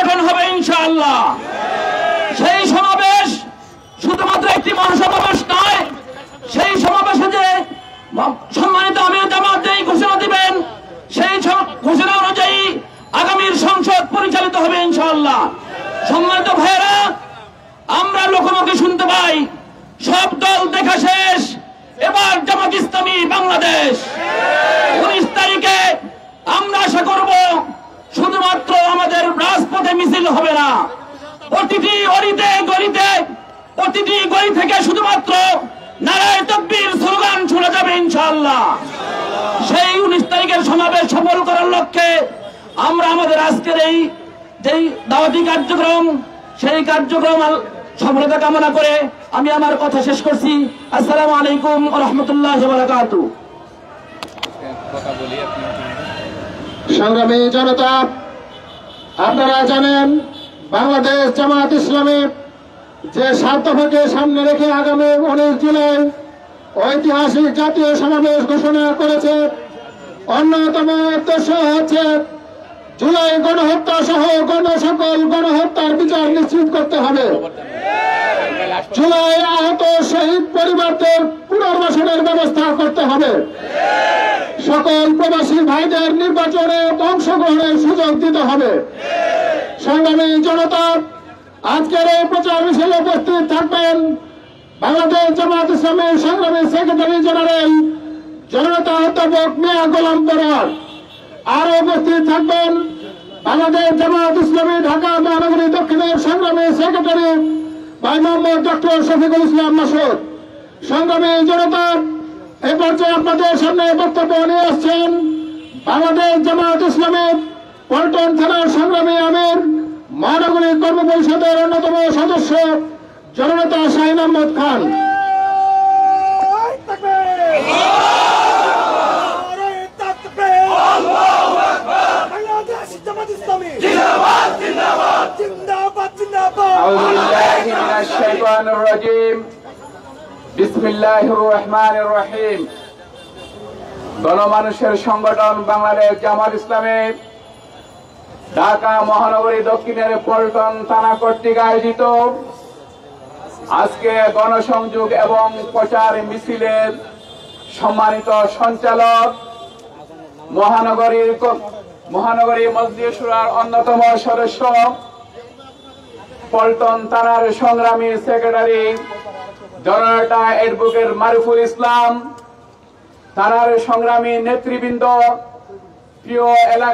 গঠন হবে ইনশাআল্লাহ। সেই সমাবেশ শুধুমাত্র একটি মহাসমাবেশ নয়, সেই সমাবেশে যে সম্মানিত আমির জামাত এই ঘোষণা দিবেন, সেই ঘোষণা অনুযায়ী আগামীর সংসদ পরিচালিত হবে ইনশাআল্লাহ। সম্মানিত ভাইয়েরা, আমরা লোকমুখে শুনতে পাই সব দল দেখা শেষ, এবার জামাত ইসলামী বাংলাদেশ। 19 তারিখে আমরা আশা করব শুধুমাত্র আমাদের রাজপথে মিছিল হবে না, প্রতিটি অলিতে গলিতে, প্রতিটি গলি থেকে শুধুমাত্র নারায়ে তাকবীর স্লোগান শোনা যাবে ইনশাআল্লাহ। সেই 19 তারিখের সমাবেশ সফল করার লক্ষ্যে আমরা আমাদের আজকের এই যেই দাওয়াতি কার্যক্রম, সেই কার্যক্রম সফলতা কামনা করে আমি আমার কথা শেষ করছি। আসসালামু আলাইকুম ওয়া রাহমাতুল্লাহি ওয়া বারাকাতুহু। সংগ্রামী জনতা, আপনারা জানেন বাংলাদেশ জামাত ইসলামী যে স্বার্থকে সামনে রেখে আগামী 19 জুলাই ঐতিহাসিক জাতীয় সমাবেশ ঘোষণা করেছে। অন্যতম উদ্দেশ্য হচ্ছে জুলাই গণহত্যা সহ সকল গণহত্যার বিচার নিশ্চিত করতে হবে। জুলাই আহত শহীদ পরিবারদের পুনর্বাসনের ব্যবস্থা করতে হবে। সকল প্রবাসী ভাইদের নির্বাচনে অংশগ্রহণের সুযোগ দিতে হবে। সংগ্রামী জনতা, আজকের এই প্রচার মিছিলে উপস্থিত থাকবেন বাংলাদেশ জামাত ইসলামের সংগ্রামী সেক্রেটারি জেনারেল জননেতা অধ্যাপক মিয়া গোলাম পরোয়ার। আরো উপস্থিত থাকবেন বাংলাদেশ জামাত ইসলামী ঢাকা মহানগরী দক্ষিণের সংগ্রামী সেক্রেটারি ভাই মোহাম্মদ ডক্টর শফিকুল ইসলাম মাসুদ। সংগ্রামী জনতা, এই পর্যায়ে আপনাদের সামনে বক্তব্য নিয়ে আসছেন বাংলাদেশ জামাত ইসলামী পল্টন থানার সংগ্রামী আমির, মহানগরী কর্ম পরিষদের অন্যতম সদস্য জননেতা শাহিন আহমদ খান। বিসমিল্লাহির রহমানির রহিম। গণমানুষের সংগঠন বাংলাদেশ জামাত ইসলামী ঢাকা মহানগরী দক্ষিণের পল্টন থানা কর্তৃক আয়োজিত আজকে গণসংযোগ এবং প্রচার মিছিলের সম্মানিত সঞ্চালক, মহানগরী মজলিস শুরার অন্যতম সদস্য, পল্টন থানার সংগ্রামী সেক্রেটারি জননেতা অ্যাডভোকেট মারুফুল ইসলাম, থানার সংগ্রামী নেতৃবৃন্দ, প্রিয় এলাকা